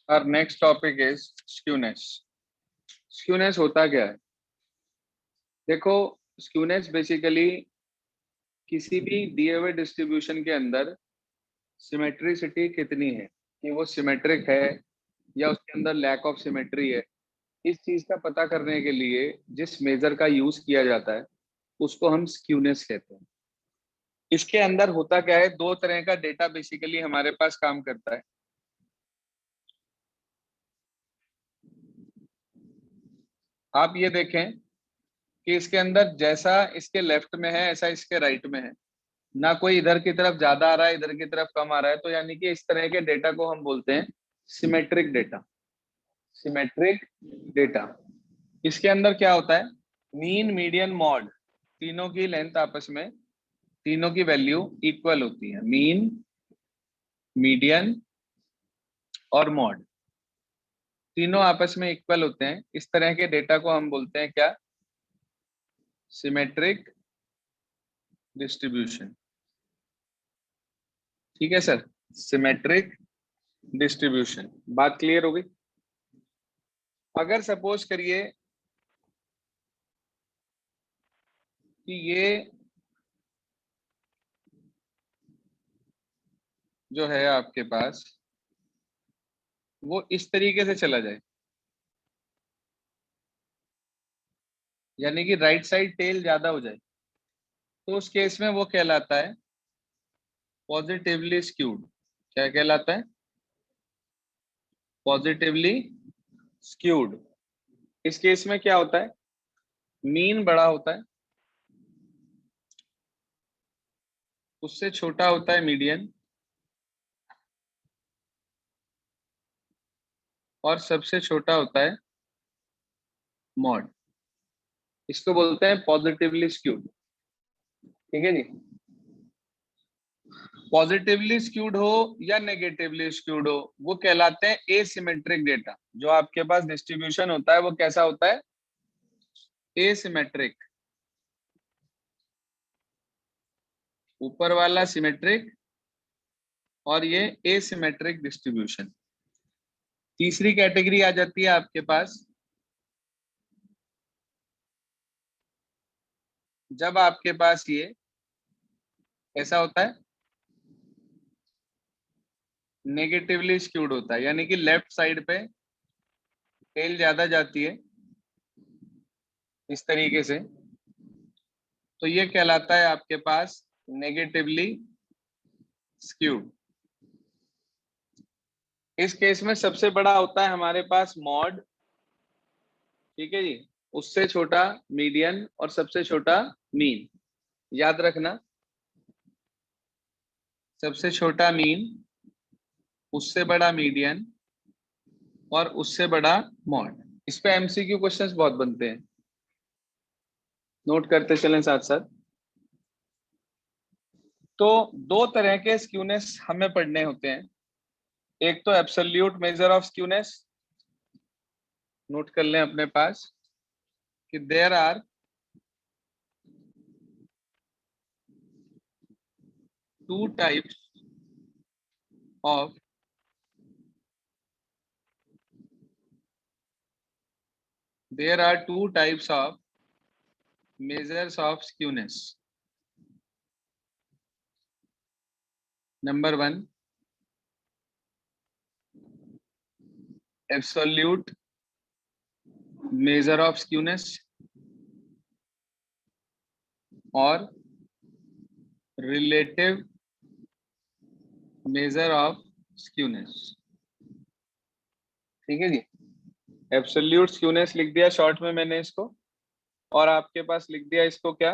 Our next topic is skewness. Skewness होता क्या है? देखो, skewness बेसिकली किसी भी दिए हुए डिस्ट्रीब्यूशन के अंदर सिमेट्रिसिटी कितनी है, कि वो सिमेट्रिक है या उसके अंदर लैक ऑफ सिमेट्री है, इस चीज का पता करने के लिए जिस मेजर का यूज किया जाता है उसको हम स्क्यूनेस कहते हैं। इसके अंदर होता क्या है, दो तरह का डेटा बेसिकली हमारे पास काम करता है। आप ये देखें कि इसके अंदर जैसा इसके लेफ्ट में है ऐसा इसके राइट में है, ना कोई इधर की तरफ ज्यादा आ रहा है इधर की तरफ कम आ रहा है, तो यानी कि इस तरह के डेटा को हम बोलते हैं सिमेट्रिक डेटा। सिमेट्रिक डेटा, इसके अंदर क्या होता है, मीन मीडियन मॉड, तीनों की लेंथ आपस में, तीनों की वैल्यू इक्वल होती है। मीन, मीडियन और मॉड तीनों आपस में इक्वल होते हैं। इस तरह के डेटा को हम बोलते हैं क्या, सिमेट्रिक डिस्ट्रीब्यूशन। ठीक है सर, सिमेट्रिक डिस्ट्रीब्यूशन। बात क्लियर हो गई? अगर सपोज करिए कि ये जो है आपके पास वो इस तरीके से चला जाए, यानी कि राइट साइड टेल ज्यादा हो जाए, तो उस केस में वो कहलाता है पॉजिटिवली स्क्यूड। क्या कहलाता है? Positively skewed. इस केस में क्या होता है, मीन बड़ा होता है, उससे छोटा होता है मीडियन, और सबसे छोटा होता है मॉड। इसको बोलते हैं पॉजिटिवली स्क्यूड। ठीक है जी। पॉजिटिवली स्क्यूड हो या नेगेटिवली स्क्यूड हो, वो कहलाते हैं एसिमेट्रिक डेटा। जो आपके पास डिस्ट्रीब्यूशन होता है वो कैसा होता है, एसिमेट्रिक। ऊपर वाला सिमेट्रिक और ये एसिमेट्रिक डिस्ट्रीब्यूशन। तीसरी कैटेगरी आ जाती है आपके पास, जब आपके पास ये ऐसा होता है, नेगेटिवली स्क्यूड होता है, यानी कि लेफ्ट साइड पे टेल ज्यादा जाती है इस तरीके से, तो ये कहलाता है आपके पास नेगेटिवली स्क्यूड। इस केस में सबसे बड़ा होता है हमारे पास मॉड। ठीक है जी, उससे छोटा मीडियन और सबसे छोटा मीन। याद रखना, सबसे छोटा मीन, उससे बड़ा मीडियन और उससे बड़ा मॉड। इस पे एमसीक्यू क्वेश्चंस बहुत बनते हैं, नोट करते चलें साथ साथ। तो दो तरह के स्क्यूनेस हमें पढ़ने होते हैं। एक तो absolute measure of skewness, note कर लें अपने पास कि there are two types of measures of skewness. Number one, absolute measure of skewness और relative measure of skewness। ठीक है जी, एब्सोल्यूट स्क्यूनेस लिख दिया शॉर्ट में मैंने इसको, और आपके पास लिख दिया इसको क्या,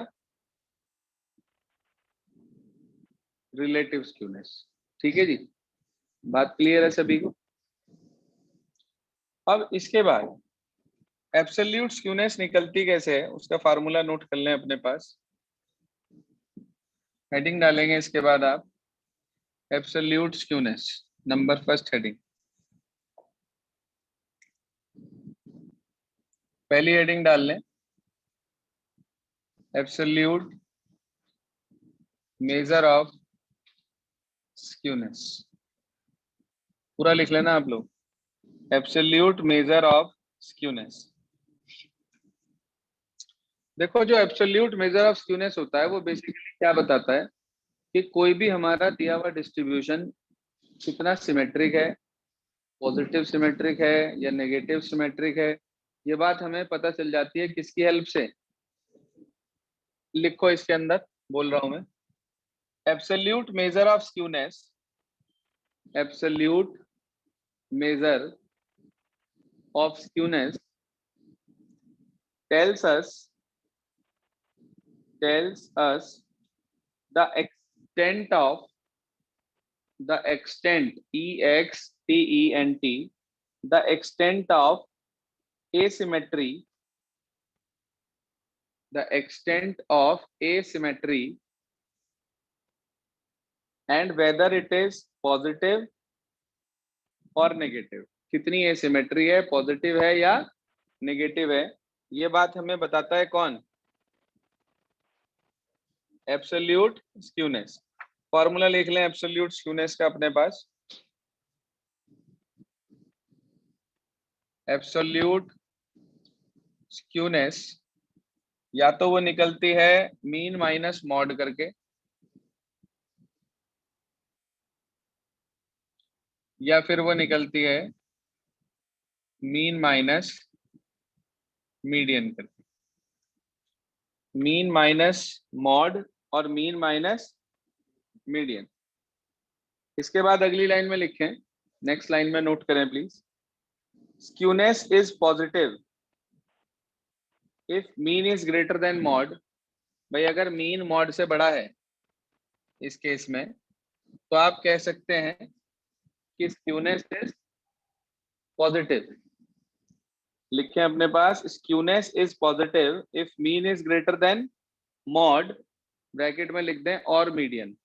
रिलेटिव स्क्यूनेस। ठीक है जी, बात क्लियर है सभी को? अब इसके बाद एब्सोल्यूट स्क्यूनेस निकलती कैसे है उसका फार्मूला नोट कर लें अपने पास। हेडिंग डालेंगे इसके बाद आप, absolute skewness, number first heading. पहली हेडिंग डाल लें, एब्सोल्यूट मेजर ऑफ स्क्यूनेस। पूरा लिख लेना आप लोग, एब्सोल्यूट मेजर ऑफ स्क्यूनेस। देखो जो एब्सोल्यूट मेजर ऑफ स्क्यूनेस होता है वो बेसिकली क्या बताता है कि कोई भी हमारा दिया हुआ डिस्ट्रीब्यूशन कितना सिमेट्रिक है, पॉजिटिव सिमेट्रिक है या नेगेटिव सिमेट्रिक है। ये बात हमें पता चल जाती है किसकी हेल्प से। लिखो इसके अंदर, बोल रहा हूं मैं, absolute measure of skewness, absolute measure of skewness tells us the extent of EXTENT, the extent of asymmetry, the extent of asymmetry, and whether it is positive और नेगेटिव। कितनी एसिमेट्री है, पॉजिटिव है या नेगेटिव है, ये बात हमें बताता है कौन, एब्सोल्यूट स्क्यूनेस। फॉर्मूला लिख लें एब्सोल्यूट स्क्यूनेस का अपने पास। एब्सोल्यूट स्क्यूनेस या तो वो निकलती है मीन माइनस मॉड करके, या फिर वो निकलती है मीन माइनस मीडियन करके। मीन माइनस मॉड और मीन माइनस मीडियन। इसके बाद अगली लाइन में लिखें, नेक्स्ट लाइन में नोट करें please, skewness is positive if mean is greater than mod. भाई अगर मीन मॉड से बड़ा है इस केस में, तो आप कह सकते हैं कि स्क्यूनेस इज पॉजिटिव। लिखें अपने पास, skewness is positive if mean is greater than mode, bracket में लिख दें और मीडियन,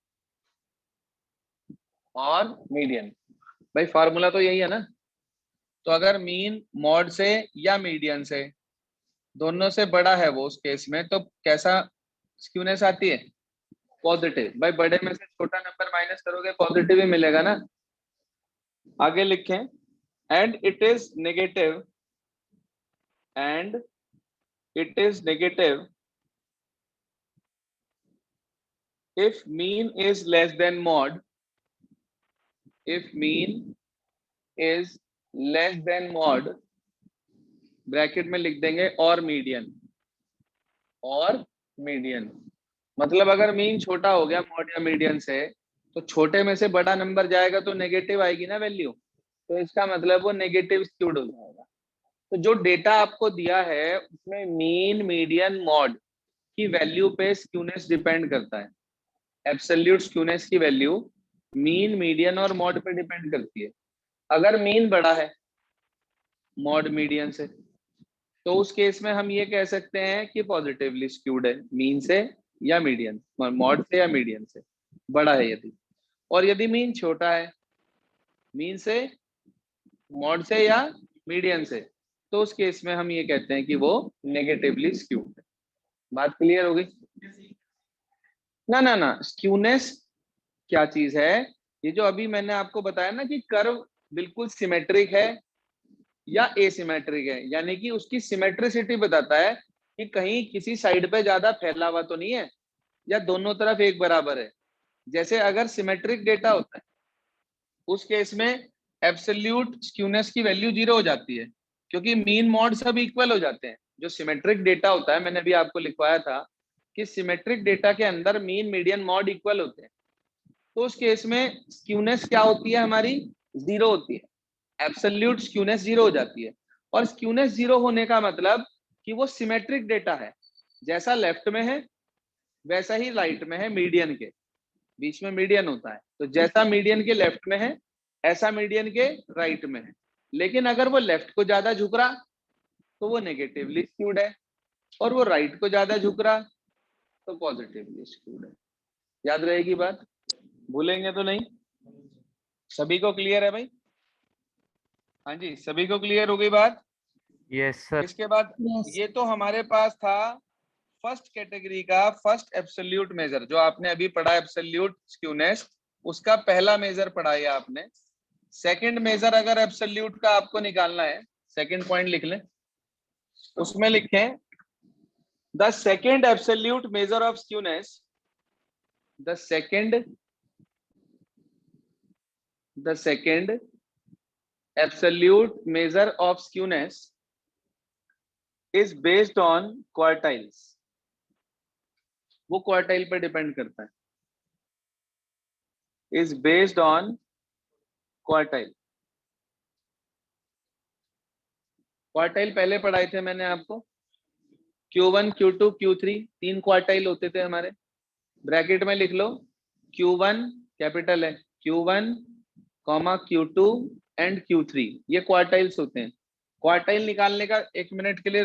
और मीडियन। भाई फार्मूला तो यही है ना। तो अगर मीन मॉड से या मीडियन से, दोनों से बड़ा है वो, उस केस में तो कैसा स्क्यूनेस आती है, पॉजिटिव। भाई बड़े में से छोटा नंबर माइनस करोगे पॉजिटिव ही मिलेगा ना। आगे लिखें, and it is negative, and it is negative if mean is less than mod, if mean is less than mod, bracket में लिख देंगे और मीडियन, और मीडियन। मतलब अगर मीन छोटा हो गया मॉड या मीडियन से, तो छोटे में से बड़ा नंबर जाएगा तो नेगेटिव आएगी ना वैल्यू, तो इसका मतलब वो नेगेटिव स्क्यूड हो जाएगा। तो जो डेटा आपको दिया है उसमें मीन मीडियन मॉड की वैल्यू पे स्क्यूनेस डिपेंड करता है। एब्सोल्यूट स्क्यूनेस की वैल्यू मीन मीडियन और मॉड पे डिपेंड करती है। अगर मीन बड़ा है मॉड मीडियन से, तो उस केस में हम ये कह सकते हैं कि पॉजिटिवली स्क्यूड है मीन से या मीडियन, मॉड से या मीडियन से बड़ा है यदि। और यदि मीन छोटा है मीन से, मॉड से या मीडियन से, तो उस केस में हम ये कहते हैं कि वो नेगेटिवली स्क्यूड है। बात क्लियर होगी ना? ना ना, स्क्यूनेस क्या चीज है, ये जो अभी मैंने आपको बताया ना कि कर्व बिल्कुल सिमेट्रिक है या एसिमेट्रिक है, यानी कि उसकी सिमेट्रिसिटी बताता है कि कहीं किसी साइड पे ज्यादा फैला हुआ तो नहीं है या दोनों तरफ एक बराबर है। जैसे अगर सिमेट्रिक डेटा होता है उस केस में एब्सोल्यूट स्क्यूनेस की वैल्यू 0 हो जाती है, क्योंकि मीन मॉड सब इक्वल हो जाते हैं। जो सिमेट्रिक डेटा होता है, मैंने अभी आपको लिखवाया था कि सिमेट्रिक डेटा के अंदर मीन मीडियन मॉड इक्वल होते हैं। तो उस केस में स्क्यूनेस क्या होती है हमारी, 0 होती है। एब्सोल्यूट स्क्यूनेस 0 हो जाती है। और स्क्यूनेस 0 होने का मतलब कि वो सिमेट्रिक डेटा है, जैसा लेफ्ट में है वैसा ही राइट में है। मीडियन के बीच में मीडियन होता है, तो जैसा मीडियन के लेफ्ट में है ऐसा मीडियन के राइट में है। लेकिन अगर वो लेफ्ट को ज्यादा झुक रहा तो वो नेगेटिवली स्क्यूड है, और वो राइट को ज्यादा झुक रहा तो पॉजिटिवली स्क्यूड है। याद रहेगी बात, भूलेंगे तो नहीं? सभी को क्लियर है भाई? हाँ जी, सभी को क्लियर हो गई बात? Yes sir. इसके बाद Yes. ये तो हमारे पास था फर्स्ट कैटेगरी का फर्स्ट एब्सोल्यूट मेजर, जो आपने अभी पढ़ा एब्सोल्यूट स्क्यूनेस, उसका पहला मेजर पढ़ा है आपने। सेकंड मेजर अगर एब्सोल्यूट का आपको निकालना है, सेकंड पॉइंट लिख लें, उसमें लिखें the second absolute measure of skewness, the second absolute measure of skewness is based on quartiles. वो क्वार्टाइल पे डिपेंड करता है, is based on quartile. Quartile पहले पढ़ाए थे मैंने आपको, Q1 Q2 Q3 तीन क्वार्टाइल होते थे हमारे. ब्रैकेट में लिख लो Q1 कैपिटल है, Q1 Q2 एंड Q3, ये क्वार्टाइल्स होते हैं. क्वार्टाइल निकालने का 1 मिनट के लिए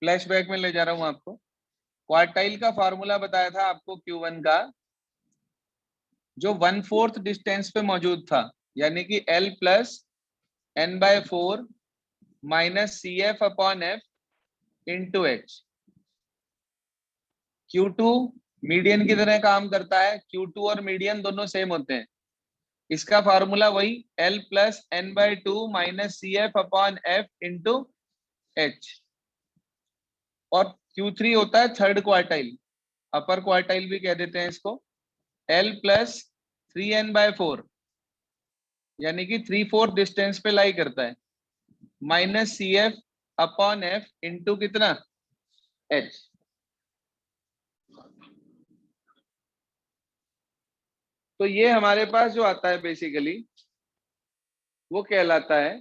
फ्लैशबैक में ले जा रहा हूं आपको. क्वार्टाइल का फॉर्मूला बताया था आपको Q1 का, जो 1/4 डिस्टेंस पे मौजूद था, यानी कि L plus N/4 minus CF upon F into H. Q2 median की तरह काम करता है, Q2 और मीडियन दोनों सेम होते हैं. इसका फार्मूला वही L plus N/2 minus CF upon F into H. और Q3 होता है थर्ड क्वार्टाइल, अपर क्वार्टाइल भी कह देते हैं इसको. L प्लस 3N/4 यानी कि 3/4 डिस्टेंस पे लाई करता है, minus CF upon F into कितना H. तो ये हमारे पास जो आता है बेसिकली वो कहलाता है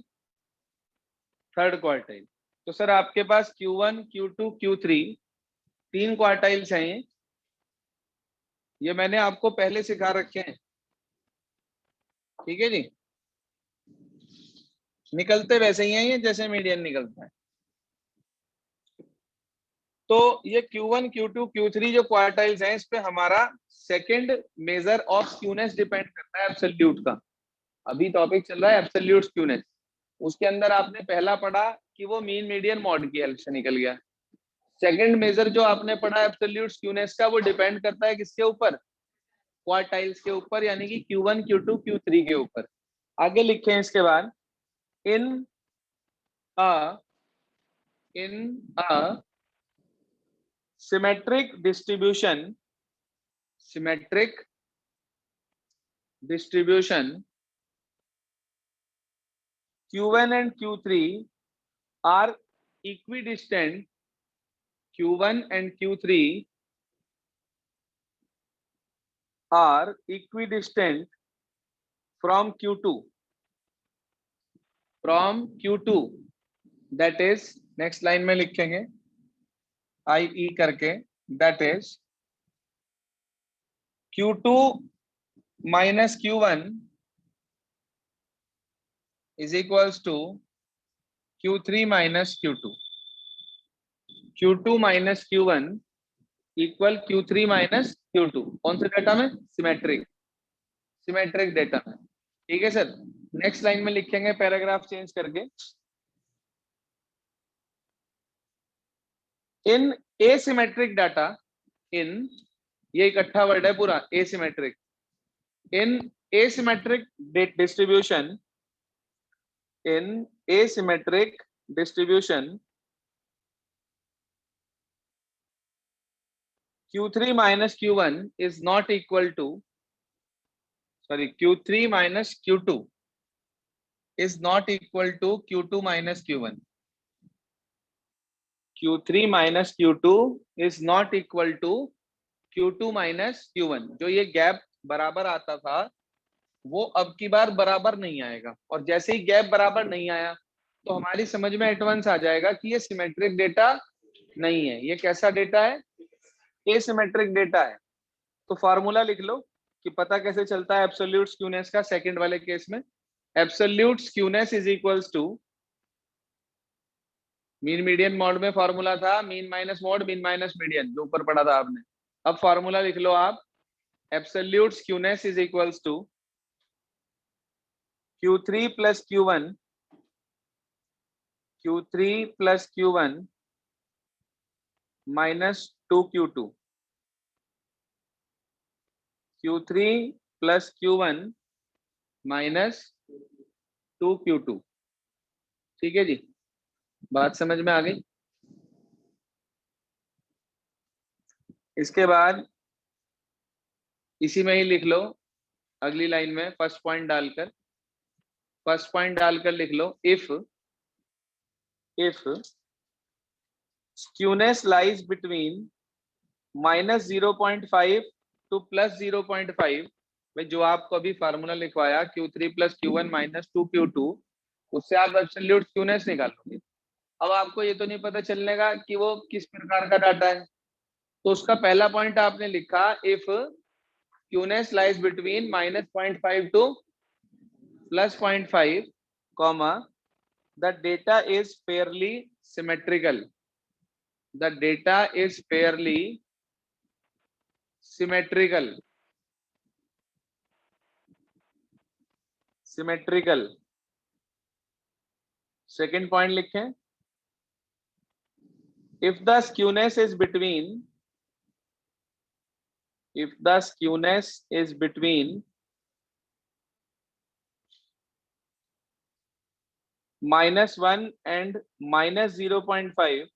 थर्ड क्वार्टाइल. तो सर आपके पास Q1 Q2 Q3 तीन क्वार्टाइल्स हैं, ये मैंने आपको पहले सिखा रखे हैं. ठीक है जी, निकलते वैसे ही हैं ये जैसे मीडियन निकलता है. तो ये Q1 Q2 Q3 जो क्वार्टाइल्स हैं, इस पे हमारा second major of skewness depend करता है एब्सोल्यूट का. अभी टॉपिक चल रहा है एब्सोल्यूट स्क्यूनेस. उसके अंदर आपने पहला पढ़ा कि वो मीन मीडियन मॉड की हेल्प से निकल गया. सेकंड मेजर जो आपने पढ़ा एब्सोल्यूट स्क्यूनेस का, वो डिपेंड करता है किसके ऊपर, क्वार्टाइल्स के ऊपर, यानी कि Q1 Q2 Q3 के ऊपर. आगे लिखे हैं इसके बाद, इन अ symmetric distribution Q1 and Q3 are equidistant. Q1 and Q3 are equidistant from Q2. That is, next line में लिखेंगे IE करके, that is Q2 minus Q1 is equals to Q3 minus Q2. Q2 minus Q1 equal Q3 minus Q2. कौन से data में, symmetric data में. ठीक है sir. Next line में लिखेंगे पैराग्राफ चेंज करके, इन एसिमेट्रिक डाटा, इन ये इकट्ठा वर्ड है पूरा asymmetric, in asymmetric distribution, in asymmetric distribution Q3 minus Q1 is not equal to, sorry, Q3 minus Q2 is not equal to Q2 minus Q1. Q3 minus Q2 is not equal to Q2 minus Q1. जो ये gap बराबर आता था वो अब की बार बराबर नहीं आएगा. और जैसे ही गैप बराबर नहीं आया तो हमारी समझ में एडवांस आ जाएगा कि ये सिमेट्रिक डेटा नहीं है. ये कैसा डेटा है, एसिमेट्रिक डेटा है. तो फार्मूला लिख लो कि पता कैसे चलता है एब्सोल्यूट स्क्यूनेस का. सेकंड वाले केस में absolute skewness is equals to, mean median mode में फार्मूला था mean minus mode, mean minus median, जो ऊपर पढ़ा था आपने. अब फार्मूला लिख लो आप, absolute skewness is equals to Q3 plus Q1 minus 2Q2, Q3 plus Q1 minus 2Q2। ठीक है जी, बात समझ में आ गई। इसके बाद इसी में ही लिख लो, अगली लाइन में फर्स्ट पॉइंट डालकर लिख लो, if skewness lies between -0.5 to +0.5। भाई जो आपको अभी फार्मूला लिखवाया Q3 + Q1 - 2Q2, उससे आप एब्सोल्यूट स्क्यूनेस निकालोगे। अब आपको ये तो नहीं पता चलने का कि वो किस प्रकार का डाटा है, तो उसका पहला पॉइंट आपने लिखा, if skewness lies between -0.5 to +0.5, comma the data is fairly symmetrical. The data is fairly symmetrical. Second point लिखें, if the skewness is between -1 and -0.5,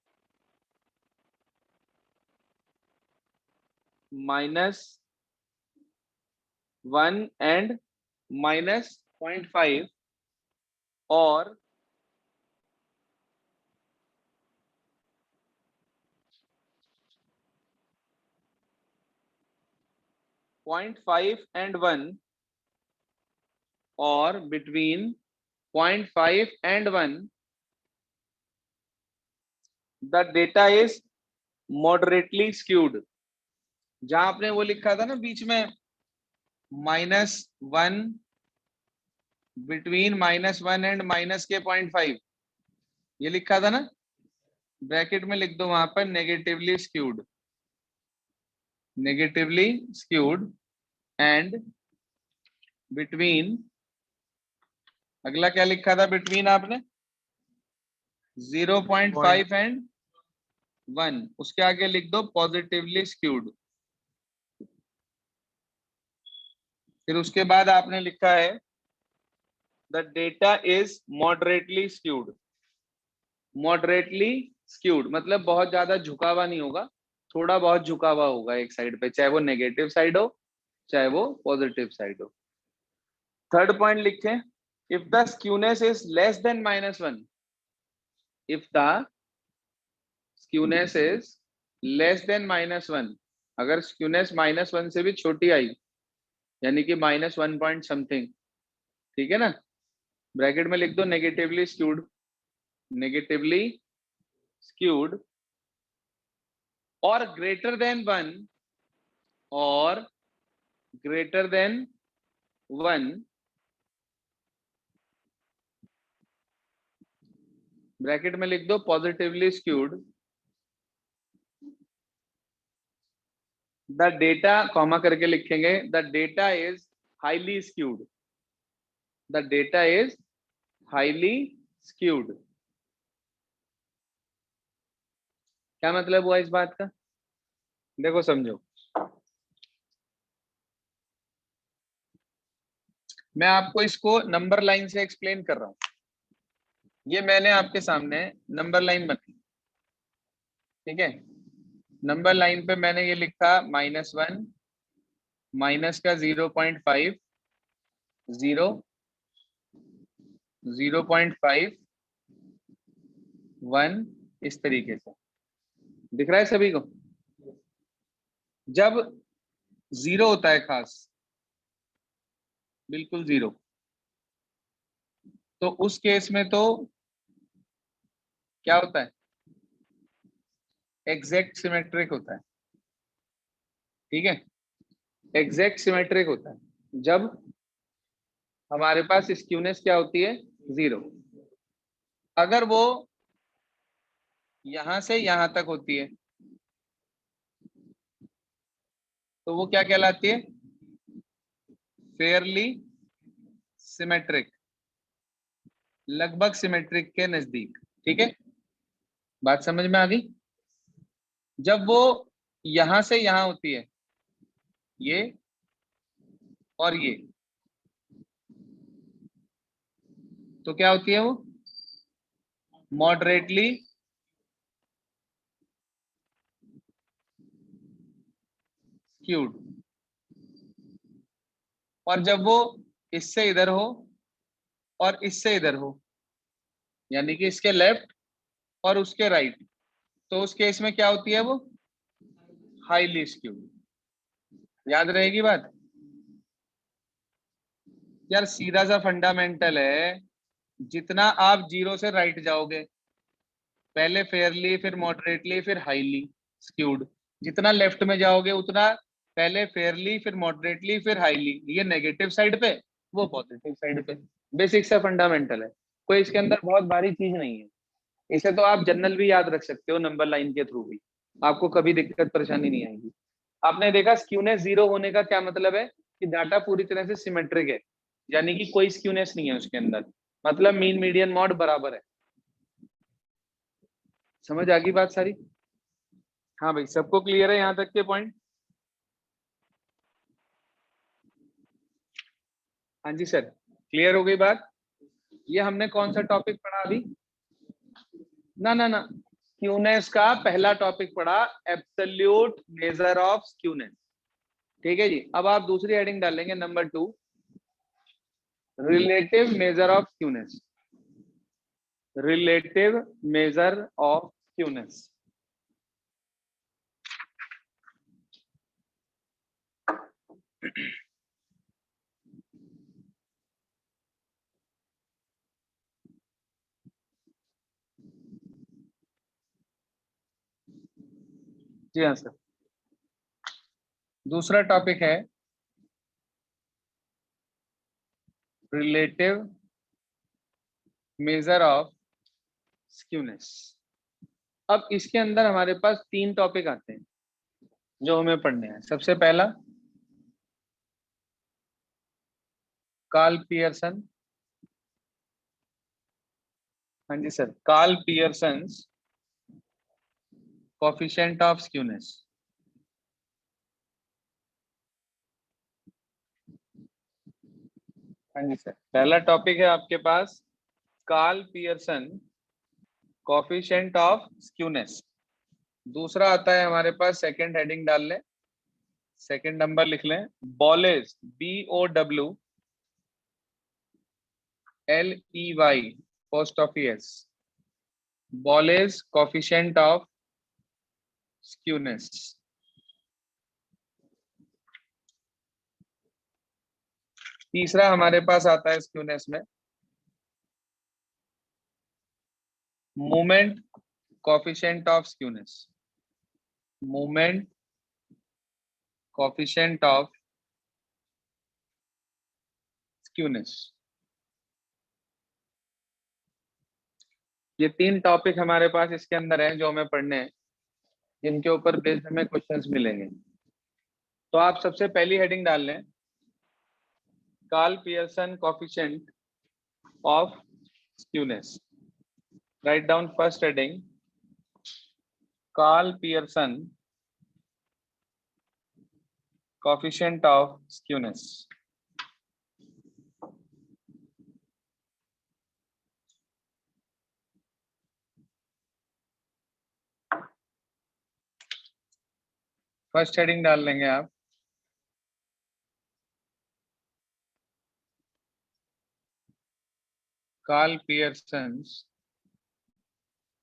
-1 and -0.5 और 0.5 and 1 और between 0.5 and 1 the data is moderately skewed। जहां आपने वो लिखा था ना बीच में -1, बिटवीन -1 एंड -0.5, ये लिखा था ना, ब्रैकेट में लिख दो वहां पर नेगेटिवली स्क्यूड एंड बिटवीन, अगला क्या लिखा था बिटवीन आपने, 0.5 एंड 1, उसके आगे लिख दो पॉजिटिवली स्क्यूड। फिर उसके बाद आपने लिखा है the data is moderately skewed मतलब बहुत ज्यादा झुका हुआ नहीं होगा, थोड़ा बहुत झुका हुआ होगा एक साइड पे, चाहे वो नेगेटिव साइड हो चाहे वो पॉजिटिव साइड हो। थर्ड पॉइंट लिखें, if the skewness is less than -1, if the skewness is less than -1, अगर स्क्यूनेस -1 से भी छोटी आई, यानी कि -1 पॉइंट समथिंग, ठीक है ना, ब्रैकेट में लिख दो नेगेटिवली स्क्यूड और ग्रेटर देन 1 ब्रैकेट में लिख दो positively skewed, the data comma करके लिखेंगे, the data is highly skewed. क्या मतलब हुआ इस बात का, देखो समझो। मैं आपको इसको नंबर लाइन से एक्सप्लेन कर रहा हूं। ये मैंने आपके सामने नंबर लाइन बनाई, ठीक है। नंबर लाइन पे मैंने ये लिखा -1, माइनस का 0.5, 0.5, 1, इस तरीके से दिख रहा है सभी को। जब 0 होता है खास, बिल्कुल 0, तो उस केस में तो क्या होता है, एग्जैक्ट सिमेट्रिक होता है, ठीक है, एग्जैक्ट सिमेट्रिक होता है जब हमारे पास स्क्यूनेस क्या होती है, 0। अगर वो यहां से यहां तक होती है तो वो क्या कहलाती है, फेयरली सिमेट्रिक, लगभग सिमेट्रिक के नजदीक, ठीक है, बात समझ में आ गई। जब वो यहां से यहां होती है, ये और ये, तो क्या होती है वो? Moderately skewed. और जब वो इससे इधर हो और इससे इधर हो, यानी कि इसके लेफ्ट और उसके राइट, तो उस केस में क्या होती है वो? Highly skewed. याद रहेगी बात? यार सीधा सा फंडामेंटल है, जितना आप जीरो से राइट जाओगे, पहले फेयरली, फिर मॉडरेटली, फिर हाईली स्क्यूड, जितना लेफ्ट में जाओगे उतना पहले फेयरली, फिर मॉडरेटली, फिर हाईली, ये नेगेटिव साइड पे, वो पॉजिटिव साइड पे। बेसिक सा फंडामेंटल है, कोई इसके अंदर बहुत भारी चीज नहीं है। इसे तो आप जनरल भी याद रख सकते हो नंबर लाइन के थ्रू भी, आपको कभी दिक्कत परेशानी नहीं आएगी। आपने देखा स्क्यूनेस जीरो होने का क्या मतलब है? कि डाटा पूरी तरह से सिमेट्रिक है, यानी कि कोई स्क्यूनेस नहीं है उसके अंदर, मतलब मीन मीडियन मॉड बराबर है। समझ आ गई बात सारी? हाँ भाई, सबको क्लियर है यहाँ तक के पॉइंट? हाँ जी सर, क्लियर हो गई बात? ये हमने कौन सा टॉपिक पढ़ा अभी? ना ना ना, स्क्यूनेस का पहला टॉपिक पढ़ा, एब्सोल्यूट मेजर ऑफ स्क्यूनेस। ठीक है जी, अब आप दूसरी हेडिंग डालेंगे number 2, relative measure of skewness. Relative measure of skewness. जी हाँ सर, दूसरा टॉपिक है रिलेटिव मेजर ऑफ स्क्यूनेस। अब इसके अंदर हमारे पास 3 टॉपिक आते हैं जो हमें पढ़ने हैं। सबसे पहला कार्ल पियर्सन। हाँ जी sir, Karl Pearson's coefficient of skewness. हाँ जी सर, पहला टॉपिक है आपके पास Karl Pearson coefficient of skewness. दूसरा आता है हमारे पास, सेकंड हेडिंग डाल लें, सेकंड नंबर लिख लें, Bowley's, BOWLEY post of S, Bowley's coefficient of skewness. तीसरा हमारे पास आता है स्क्यूनेस में, moment coefficient of skewness. Moment coefficient of skewness. ये 3 टॉपिक हमारे पास इसके अंदर हैं जो हमें पढ़ने हैं, जिनके ऊपर बेस्ड हमें क्वेश्चंस मिलेंगे। तो आप सबसे पहली हेडिंग डाल लें, Karl Pearson coefficient of skewness. Write down first heading, Karl Pearson coefficient of skewness. First heading डाल लेंगे आप, Karl Pearson's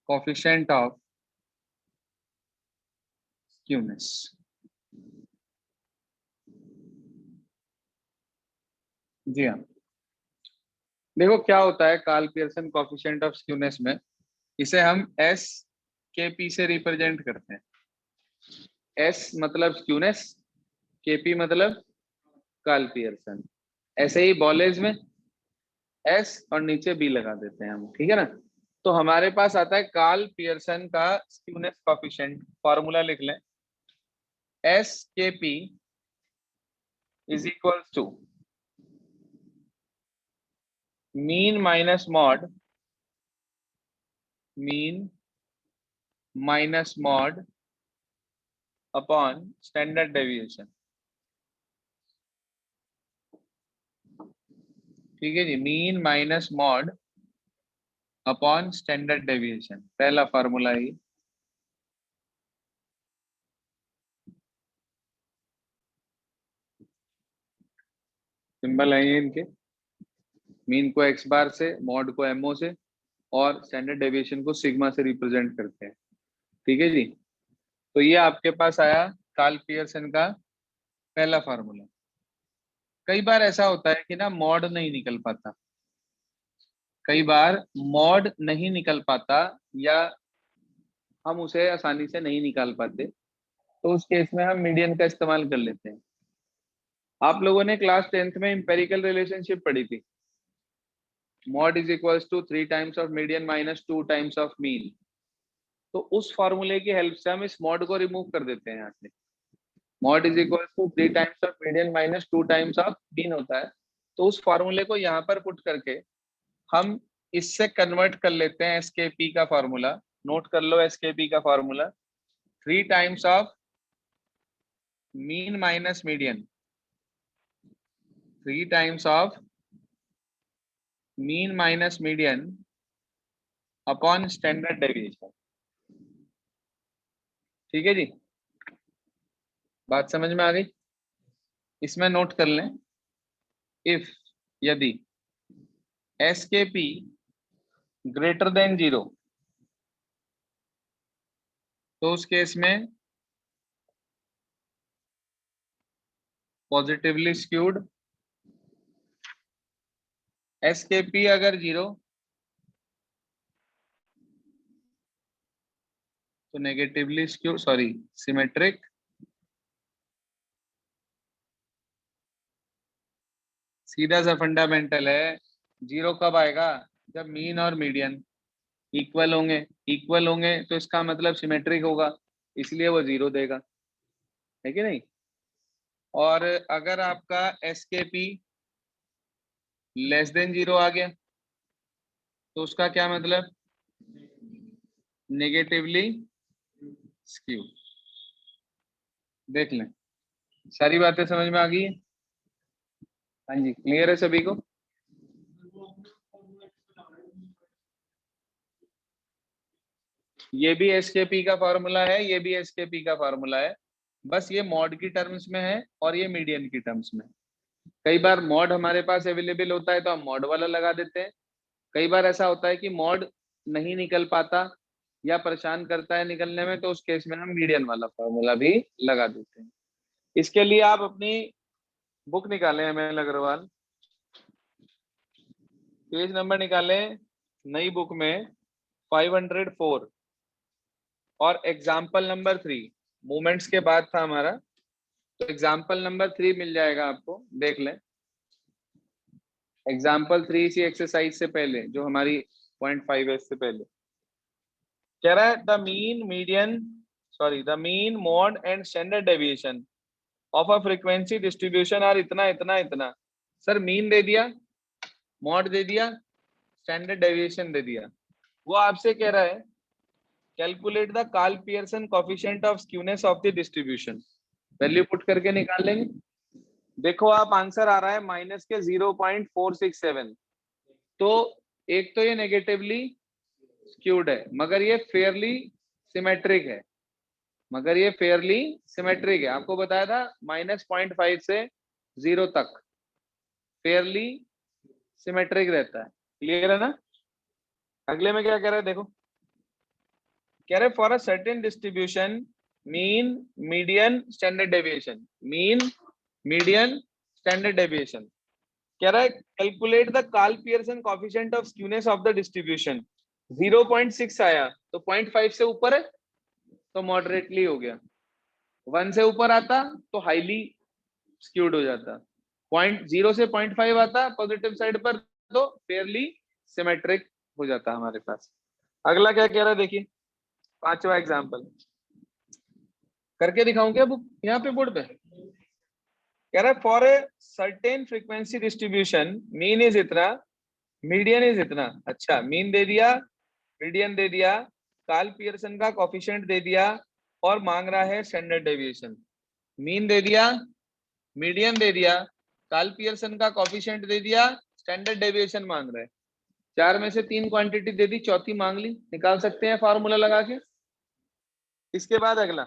coefficient of skewness. जी हाँ, देखो क्या होता है Karl Pearson coefficient of skewness में, इसे हम एस के पी से रिप्रेजेंट करते हैं। एस मतलब स्क्यूनेस, केपी मतलब कार्ल पियर्सन। ऐसे ही बॉलेज में एस और नीचे बी लगा देते हैं हम, ठीक है ना। तो हमारे पास आता है कार्ल पियर्सन का स्क्यूनेस कोफिशिएंट, फॉर्मूला लिख लें, एस के P is equal to mean minus mode, mean minus mode upon standard deviation. ठीक है जी, mean minus mode upon standard deviation, पहला फॉर्मूला है। सिंबल है ये इनके, मीन को एक्स बार से, मॉड को एमओ से, और स्टैंडर्ड डेविएशन को सिग्मा से रिप्रेजेंट करते हैं। ठीक है जी। तो ये आपके पास आया कार्ल पियर्सन का पहला फार्मूला। कई बार ऐसा होता है कि ना मॉड नहीं निकल पाता, कई बार मॉड नहीं निकल पाता या हम उसे आसानी से नहीं निकाल पाते, तो उस केस में हम मीडियन का इस्तेमाल कर लेते हैं। आप लोगों ने क्लास 10th में इंपेरिकल रिलेशनशिप पढ़ी थी, mode is equals to 3 times of median minus 2 times of mean. तो उस फॉर्मूले की हेल्प से हम इस मॉड को रिमूव कर देते हैं यहाँ से। Mode is equal to 3 times of median minus 2 times of mean होता है। तो उस फॉर्मूले को यहाँ पर पुट करके हम इससे कन्वर्ट कर लेते हैं एसकेपी का फॉर्मूला। नोट कर लो एसकेपी का formula, 3 times of mean minus median, 3 times of mean minus median upon standard deviation. ठीक है जी, बात समझ में आ गई? इसमें नोट कर लें, इफ यदि एसकेपी ग्रेटर देन 0, तो उस केस में पॉजिटिवली स्क्यूड, एसकेपी अगर 0 तो नेगेटिवली स्क्यूड, सॉरी सिमेट्रिक, सीधा सा फंडामेंटल है। 0 कब आएगा? जब मीन और मीडियन इक्वल होंगे। इक्वल होंगे तो इसका मतलब सिमेट्रिक होगा, इसलिए वो 0 देगा, है कि नहीं? और अगर आपका एसकेपी लेस देन 0 आ गया तो उसका क्या मतलब? Negatively skew. देख लें, सारी बातें समझ में आ गई है? हाँ जी, क्लियर है सभी को? ये भी एसकेपी का फॉर्मूला है, ये भी एसकेपी का फॉर्मूला है, बस ये मॉड की टर्म्स में है और ये मीडियन की टर्म्स में। कई बार मॉड हमारे पास अवेलेबल होता है तो हम मॉड वाला लगा देते हैं, कई बार ऐसा होता है कि मॉड नहीं निकल पाता या परेशान करता है निकलने में, तो उस केस में हम मीडियन वाला फॉर्मूला भी लगा देते हैं। इसके लिए आप अपनी बुक निकालें, एमएल अग्रवाल, पेज नंबर निकालें नई बुक में 504 और एग्जाम्पल नंबर 3, मूवमेंट्स के बाद था हमारा, तो एग्जाम्पल नंबर 3 मिल जाएगा आपको, देख लें। एग्जाम्पल 3 इसी एक्सरसाइज से पहले, जो हमारी 0.5 से पहले कह रहा है the mean median, sorry the mean mode and standard deviation of a frequency distribution are इतना इतना इतना। सर मीन दे दिया, मॉड दे दिया, स्टैंडर्ड डेविएशन दे दिया। वो आपसे कह रहा है calculate the Karl Pearson coefficient of skewness of the distribution. Value put करके निकाल लेंगे। देखो आप आंसर आ रहा है माइनस के 0.467। तो एक तो ये नेगेटिवली स्क्यूड है, मगर ये फेयरली सिमेट्रिक है, मगर ये फेयरली सिमेट्रिक है। आपको बताया था -0.5 से 0 तक फेयरली सिमेट्रिक रहता है। क्लियर है ना? अगले में क्या कह रहा है देखो, कह रहे for a certain distribution mean median standard deviation, mean median standard deviation, कह रहा है calculate the Karl Pearson coefficient of skewness of the distribution. 0.6 आया तो 0.5 से ऊपर है तो मॉडरेटली हो गया, 1 से ऊपर आता तो हाईली स्क्यूड हो जाता, 0 से 0.5 आता पॉजिटिव साइड पर तो फेयरली सिमेट्रिक हो जाता हमारे पास। अगला क्या कह रहा है देखिए, 5वां एग्जांपल करके दिखाऊं क्या बुक यहाँ पे बोर्ड पे? कह रहा है for a certain frequency distribution mean is इतना, मीडियन इज इतना। अच्छा, मीन दे दिया, मीडियन दे दिया, कार्ल पियर्सन का कोएफिशिएंट दे दिया और मांग रहा है स्टैंडर्ड डेविएशन। मीन दे दिया, मीडियन दे दिया, कार्ल पियर्सन का कोएफिशिएंट दे दिया, स्टैंडर्ड डेविएशन मांग रहा है। 4 में से 3 क्वांटिटी दे दी, चौथी मांग ली, निकाल सकते हैं फार्मूला लगा के। इसके बाद अगला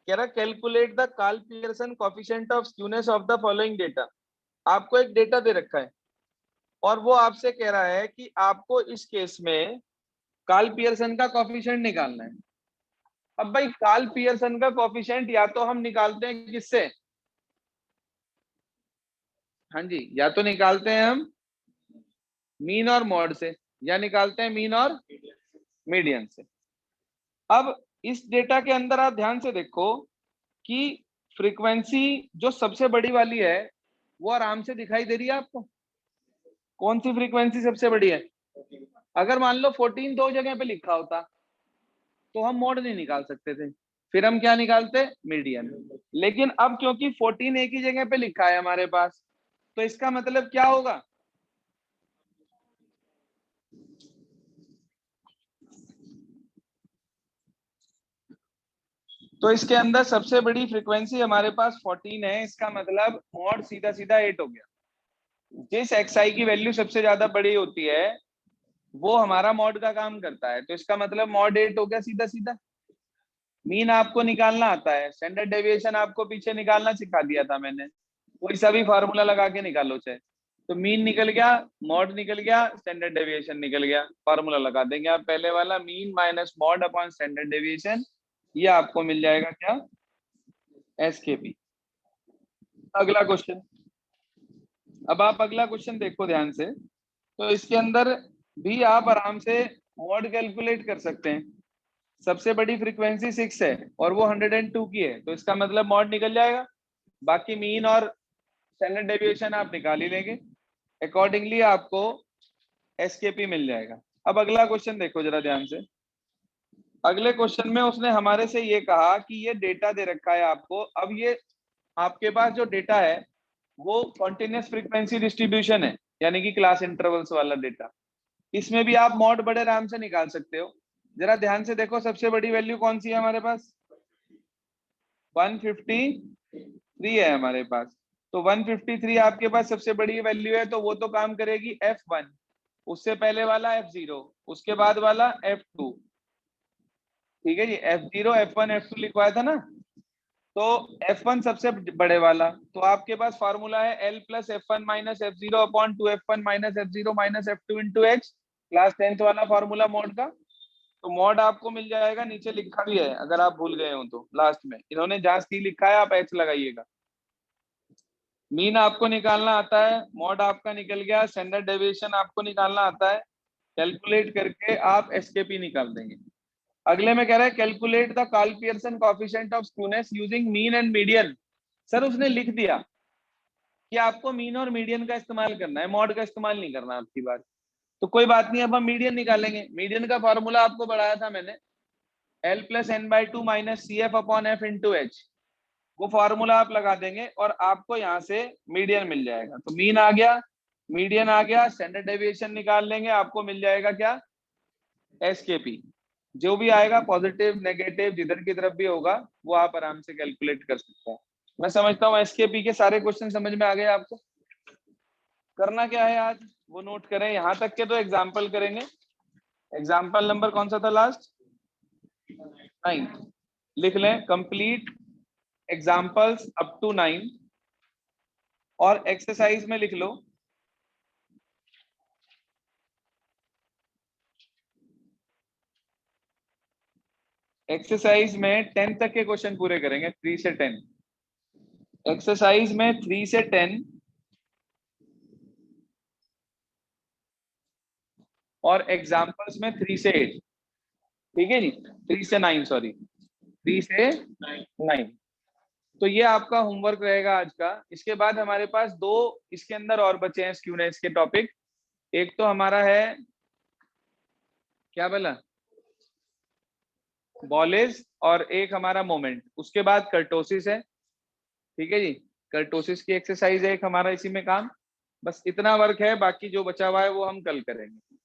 कह रहा calculate the Karl Pearson coefficient of skewness of the following data. आपको एक डेटा दे रखा है और वो आपसे कह रहा है कि आपको इस केस में कार्ल पियर्सन का कोएफिशिएंट निकालना है। अब भाई कार्ल पियर्सन का कोएफिशिएंट या तो हम निकालते हैं किससे, हाँ जी, या तो निकालते हैं हम मीन और मॉड से, या निकालते हैं मीन और मीडियन से। अब इस डेटा के अंदर आप ध्यान से देखो कि फ्रीक्वेंसी जो सबसे बड़ी वाली है वो आराम से दिखाई दे रही है आपको। कौन सी फ्रीक्वेंसी सबसे बड़ी है? अगर मान लो 14 दो जगह पे लिखा होता तो हम मोड नहीं निकाल सकते थे, फिर हम क्या निकालते? मीडियन। लेकिन अब क्योंकि 14 एक ही जगह पे लिखा है हमारे पास, तो इसका मतलब क्या होगा? तो इसके अंदर सबसे बड़ी फ्रीक्वेंसी हमारे पास 14 है, इसका मतलब मॉड सीधा सीधा 8 हो गया। जिस xi की वैल्यू सबसे ज्यादा बड़ी होती है वो हमारा मॉड का काम करता है, तो इसका मतलब मॉड 8 हो गया सीधा सीधा। मीन आपको निकालना आता है, स्टैंडर्ड डेविएशन आपको पीछे निकालना सिखा दिया था मैंने, कोई सा भी फार्मूला लगा के निकालो चाहे। तो मीन निकल गया, मॉड निकल गया, स्टैंडर्ड डेविएशन निकल गया, फार्मूला लगा देंगे आप पहले वाला, mean minus mode upon standard deviation, ये आपको मिल जाएगा क्या? एसकेपी। अगला क्वेश्चन, अब आप अगला क्वेश्चन देखो ध्यान से, तो इसके अंदर भी आप आराम से मॉड कैलकुलेट कर सकते हैं। सबसे बड़ी फ्रीक्वेंसी 6 है और वो 102 की है, तो इसका मतलब मॉड निकल जाएगा, बाकी मीन और स्टैंडर्ड डेविएशन आप निकाल ही लेंगे, अकॉर्डिंगली आपको एसकेपी मिल जाएगा। अब अगला क्वेश्चन देखो जरा ध्यान से। अगले क्वेश्चन में उसने हमारे से ये कहा कि ये डेटा दे रखा है आपको, अब ये आपके पास जो डेटा है वो कॉन्टिन्यूस फ्रीक्वेंसी डिस्ट्रीब्यूशन है, यानी कि क्लास इंटरवल्स वाला डेटा। इसमें भी आप मॉड बड़े आराम से निकाल सकते हो। जरा ध्यान से देखो, सबसे बड़ी वैल्यू कौन सी है हमारे पास? 153 है हमारे पास। तो 153 आपके पास सबसे बड़ी वैल्यू है, तो वो तो काम करेगी F1, उससे पहले वाला F0, उसके बाद वाला F2। ठीक है जी, F0 F1 F2 लिखवाया था ना, तो F1 सबसे बड़े वाला, तो आपके पास फार्मूला है L plus F1 minus F0 upon 2F1 minus F0 minus F2 into H, class 10th वाला फार्मूला मॉड का। तो मॉड आपको मिल जाएगा, नीचे लिखा भी है अगर आप भूल गए हो तो, लास्ट में इन्होंने जहां सी लिखा है आप H लगाइएगा। मीन आपको निकालना आता है, मॉड आपका निकल गया, स्टैंडर्ड डेविएशन आपको निकालना आता है, कैलकुलेट करके आप एसकेपी निकाल देंगे। अगले में कह रहा है calculate the Karl Pearson coefficient of skewness using mean and median. Sir उसने लिख दिया कि आपको मीन और मीडियन का इस्तेमाल करना है, मॉड का इस्तेमाल नहीं करना आपकी बात, तो कोई बात नहीं, अब हम मीडियन निकालेंगे। मीडियन का फॉर्मूला आपको बढ़ाया था मैंने, L plus N by two minus C F upon F into H, वो फॉर्मूला आप लगा देंगे और आपको यहाँ से मीडियन मिल जाएगा। तो मीन आ गया, मीडियन आ गया, स्टैंडर्ड डेविएशन निकाल लेंगे, आपको मिल जाएगा क्या? एसकेपी। जो भी आएगा पॉजिटिव नेगेटिव जिधर की तरफ भी होगा वो आप आराम से कैलकुलेट कर सकते हैं। मैं समझता हूँ एसकेपी के सारे क्वेश्चन समझ में आ गए आपको। करना क्या है आज, वो नोट करें, यहाँ तक के तो एग्जाम्पल करेंगे। एग्जाम्पल नंबर कौन सा था लास्ट? 9। लिख लें कंप्लीट एग्जाम्पल्स अप टू 9, और एक्सरसाइज में लिख लो एक्सरसाइज में 10 तक के क्वेश्चन पूरे करेंगे, 3 से 10। एक्सरसाइज में 3 से 10 और एग्जाम्पल्स में 3 से 8। ठीक है जी, 3 से 9, सॉरी 3 से 9। तो ये आपका होमवर्क रहेगा आज का। इसके बाद हमारे पास दो इसके अंदर और बचे हैं स्क्यूनेस के टॉपिक। एक तो हमारा है क्या बोला, बॉलेज, और एक हमारा मोमेंट, उसके बाद कर्टोसिस है। ठीक है जी, कर्टोसिस की एक्सरसाइज है एक हमारा इसी में काम। बस इतना वर्क है, बाकी जो बचा हुआ है वो हम कल करेंगे।